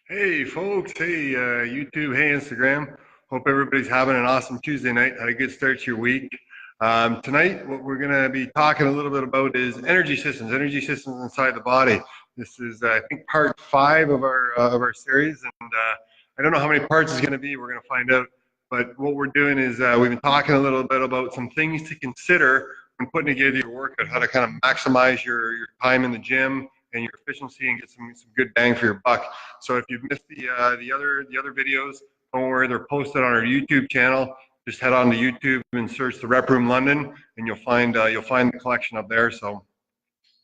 Hey folks, hey YouTube, hey Instagram. Hope everybody's having an awesome Tuesday night. Had a good start to your week. Tonight, what we're going to be talking a little bit about is energy systems inside the body. This is, I think, part 5 of our series, and I don't know how many parts it's going to be. We're going to find out. But what we're doing is we've been talking a little bit about some things to consider when putting together your workout, how to kind of maximize your time in the gym and your efficiency and get some good bang for your buck. So if you've missed the other videos, don't worry, they're posted on our YouTube channel. Just head on to YouTube and search the Rep Room London, and you'll find the collection up there. So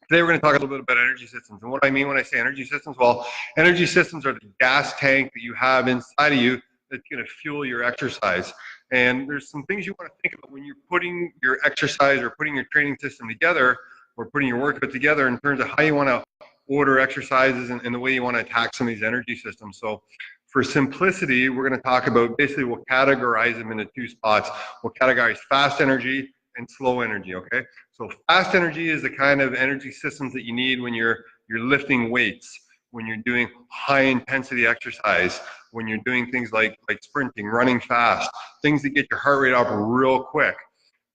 today we're going to talk a little bit about energy systems. And what I mean when I say energy systems, well, energy systems are the gas tank that you have inside of you that's going to fuel your exercise. And there's some things you want to think about when you're putting your exercise or putting your training system together or putting your workout together in terms of how you want to order exercises and the way you want to attack some of these energy systems. So for simplicity, we're going to talk about basically we'll categorize them into 2 spots. We'll categorize fast energy and slow energy, okay? So fast energy is the kind of energy systems that you need when you're lifting weights, when you're doing high intensity exercise, when you're doing things like sprinting, running fast, things that get your heart rate up real quick.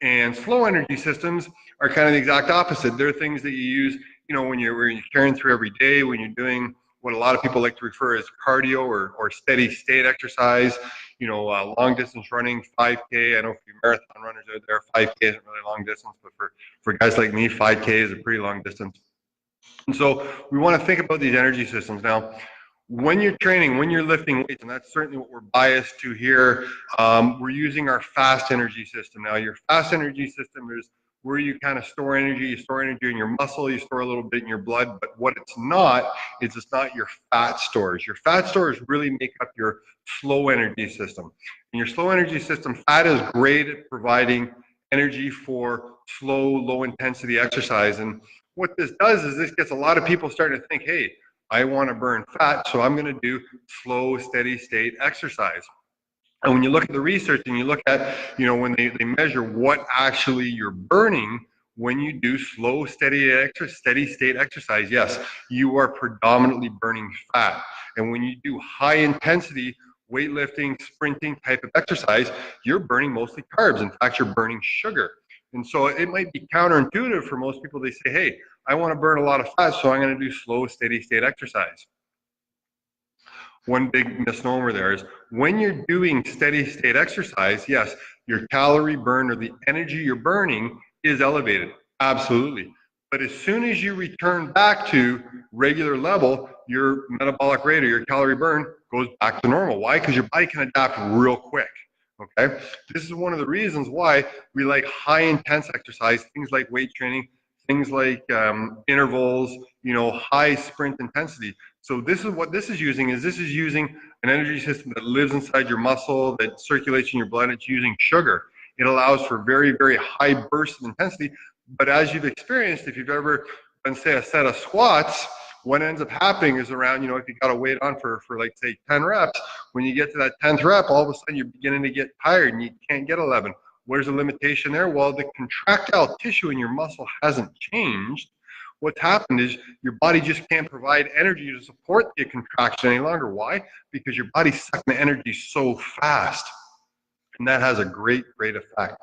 And slow energy systems are kind of the exact opposite. They're things that you use, when you're carrying through every day, when you're doing what a lot of people like to refer as cardio or steady state exercise, long distance running, 5K. I know for you marathon runners out there, 5K isn't really long distance, but for guys like me, 5K is a pretty long distance. And so we want to think about these energy systems. Now, when you're training, when you're lifting weights, and that's certainly what we're biased to here, we're using our fast energy system. Now, your fast energy system is where you kind of store energy. You store energy in your muscle, you store a little bit in your blood, but what it's not is it's not your fat stores. Your fat stores really make up your slow energy system. In your slow energy system, fat is great at providing energy for slow, low intensity exercise. And what this does is this gets a lot of people starting to think, hey, I want to burn fat, so I'm going to do slow, steady state exercise. And when you look at the research and you look at, when they measure what actually you're burning when you do slow, steady state exercise, yes, you are predominantly burning fat. And when you do high intensity weightlifting, sprinting type of exercise, you're burning mostly carbs. In fact, you're burning sugar. And so it might be counterintuitive for most people. They say, hey, I want to burn a lot of fat, so I'm going to do slow, steady state exercise. One big misnomer there is when you're doing steady state exercise, yes, your calorie burn or the energy you're burning is elevated. Absolutely. But as soon as you return back to regular level, your metabolic rate or your calorie burn goes back to normal. Why? Because your body can adapt real quick. Okay. This is one of the reasons why we like high intense exercise, things like weight training, things like intervals, high sprint intensity. So this is what this is using an energy system that lives inside your muscle, that circulates in your blood. It's using sugar. It allows for very, very high bursts of intensity. But as you've experienced, if you've ever done, say, a set of squats, what ends up happening is around, if you got a weight on for like, say, 10 reps, when you get to that 10th rep, all of a sudden you're beginning to get tired and you can't get 11. Where's the limitation there? Well, the contractile tissue in your muscle hasn't changed. What's happened is your body just can't provide energy to support the contraction any longer. Why? Because your body's sucking the energy so fast. And that has a great, great effect.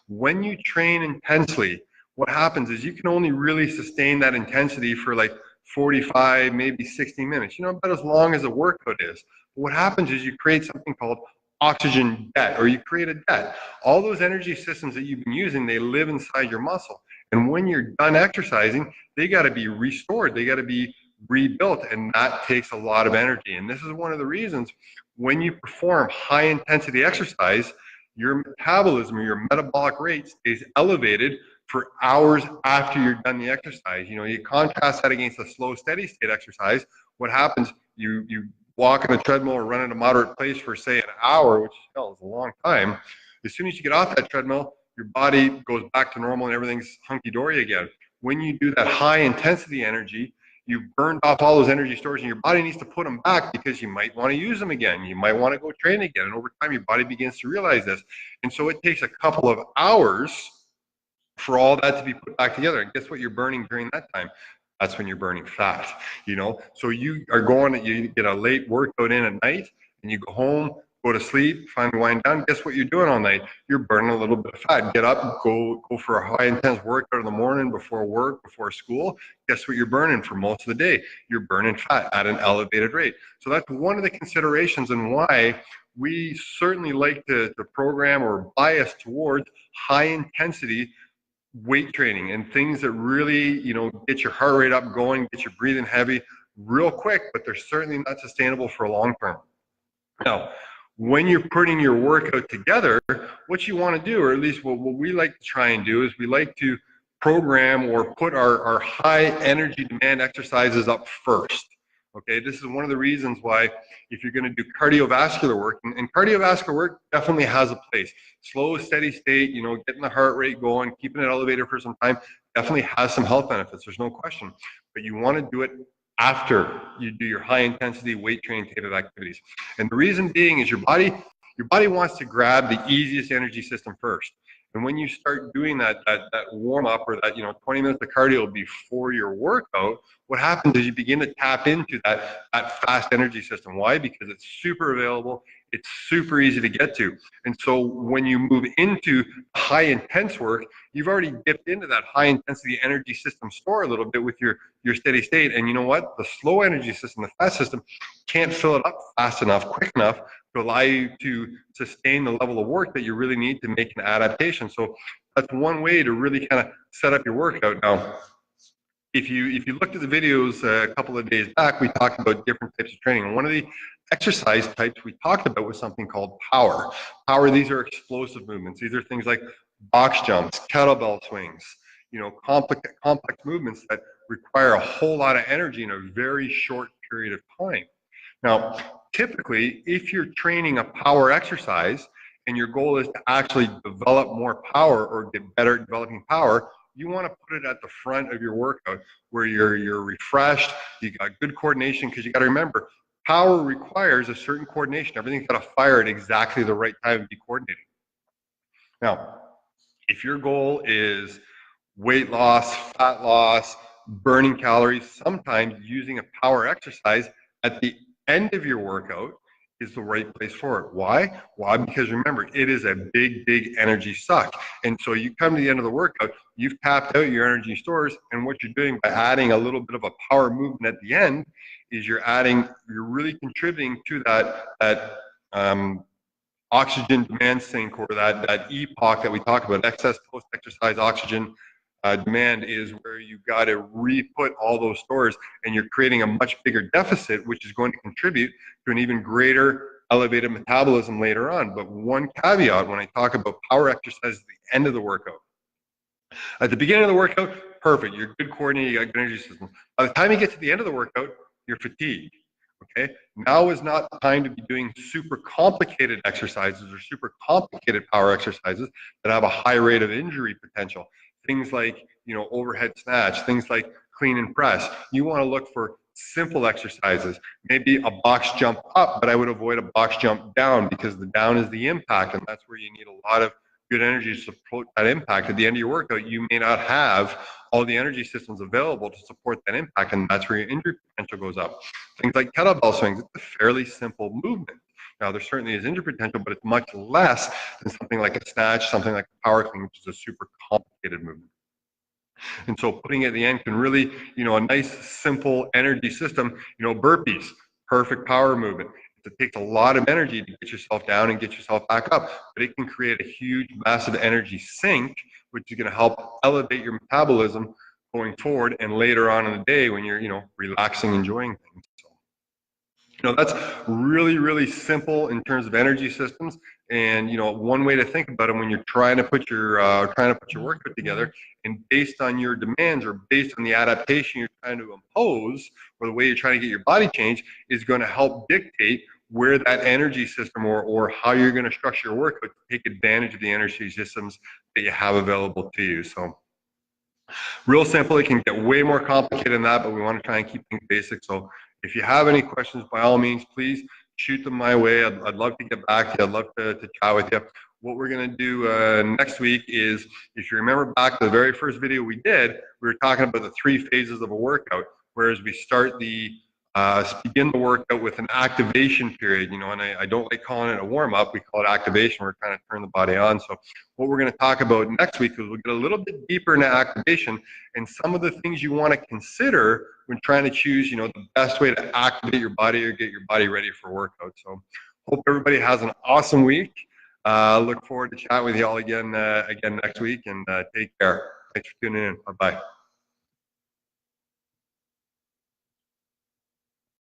When you train intensely, what happens is you can only really sustain that intensity for like 45, maybe 60 minutes, about as long as a workout is. But what happens is you create something called oxygen debt, or you create a debt. All those energy systems that you've been using, they live inside your muscle. And when you're done exercising, they got to be restored. They got to be rebuilt. And that takes a lot of energy. And this is one of the reasons when you perform high intensity exercise, your metabolism or your metabolic rate stays elevated for hours after you're done the exercise. You contrast that against a slow, steady state exercise. What happens, you walk on a treadmill or run at a moderate pace for, say, an hour, which is a long time. As soon as you get off that treadmill, your body goes back to normal and everything's hunky-dory again. When you do that high intensity energy, you've burned off all those energy stores and your body needs to put them back because you might want to use them again. You might want to go train again. And over time, your body begins to realize this. And so it takes a couple of hours for all that to be put back together. And guess what you're burning during that time? that's when you're burning fat, you know? So you are going, you get a late workout in at night and you go home, go to sleep, finally wind down. Guess what you're doing all night? You're burning a little bit of fat. Get up, go for a high intense workout in the morning before work, before school. Guess what you're burning for most of the day? You're burning fat at an elevated rate. So that's one of the considerations and why we certainly like to program or bias towards high intensity weight training and things that really, you know, get your heart rate up going, get your breathing heavy real quick, but they're certainly not sustainable for a long term. Now, when you're putting your workout together, what you want to do, or at least what we like to try and do, is we like to program or put our high energy demand exercises up first. Okay, this is one of the reasons why if you're going to do cardiovascular work, and cardiovascular work definitely has a place. Slow, steady state, you know, getting the heart rate going, keeping it elevated for some time, definitely has some health benefits. There's no question. But you want to do it after you do your high intensity weight training type of activities. And the reason being is your body wants to grab the easiest energy system first. And when you start doing that warm up or that, you know, 20 minutes of cardio before your workout, what happens is you begin to tap into that fast energy system. Why? Because it's super available. It's super easy to get to. And so when you move into high intense work, you've already dipped into that high intensity energy system store a little bit with your steady state. And you know what? The slow energy system, the fast system, can't fill it up fast enough, quick enough to allow you to sustain the level of work that you really need to make an adaptation. So that's one way to really kind of set up your workout. Now, if you looked at the videos a couple of days back, we talked about different types of training. And one of the exercise types we talked about was something called power. Power, these are explosive movements. These are things like box jumps, kettlebell swings, you know, complex movements that require a whole lot of energy in a very short period of time. Now, typically, if you're training a power exercise and your goal is to actually develop more power or get better at developing power, you want to put it at the front of your workout where you're refreshed, you got good coordination, because you got to remember, power requires a certain coordination. Everything's got to fire at exactly the right time and be coordinated. Now, if your goal is weight loss, fat loss, burning calories, sometimes using a power exercise at the end of your workout is the right place for it. Why? Why? Because remember, it is a big energy suck. And so you come to the end of the workout, you've tapped out your energy stores, and what you're doing by adding a little bit of a power movement at the end is you're really contributing to that oxygen demand sink, or that EPOC that we talk about, excess post-exercise oxygen demand, is where you got to re-put all those stores, and you're creating a much bigger deficit, which is going to contribute to an even greater elevated metabolism later on. But one caveat when I talk about power exercise at the end of the workout. At the beginning of the workout, perfect. You're good coordinated, you got good energy system. By the time you get to the end of the workout, you're fatigued. Okay, now is not the time to be doing super complicated exercises or super complicated power exercises that have a high rate of injury potential. Things like, you know, overhead snatch, things like clean and press. You want to look for simple exercises, maybe a box jump up, but I would avoid a box jump down, because the down is the impact, and that's where you need a lot of good energy to support that impact. At the end of your workout, you may not have all the energy systems available to support that impact, and that's where your injury potential goes up. Things like kettlebell swings, it's a fairly simple movement. Now, there certainly is injury potential, but it's much less than something like a snatch, something like a power clean, which is a super complicated movement. And so putting it at the end can really, you know, a nice, simple energy system, you know, burpees, perfect power movement. It takes a lot of energy to get yourself down and get yourself back up, but it can create a huge, massive energy sink, which is going to help elevate your metabolism going forward and later on in the day when you're, you know, relaxing, enjoying things. So, you know, that's really simple in terms of energy systems. And, you know, one way to think about it when you're trying to put your workout together, and based on your demands or based on the adaptation you're trying to impose, or the way you're trying to get your body changed, is going to help dictate where that energy system or how you're going to structure your workout to take advantage of the energy systems that you have available to you. So real simple. It can get way more complicated than that, but we want to try and keep things basic. So if you have any questions, by all means, please shoot them my way. I'd love to get back to you. I'd love to chat with you. What we're going to do next week is, if you remember back to the very first video we did, we were talking about the 3 phases of a workout, whereas we start begin the workout with an activation period, and I don't like calling it a warm-up. We call it activation. We're trying to turn the body on. So what we're going to talk about next week is we'll get a little bit deeper into activation and some of the things you want to consider when trying to choose, the best way to activate your body or get your body ready for workout. So hope everybody has an awesome week. Look forward to chatting with you all again next week, and take care. Thanks for tuning in. Bye-bye.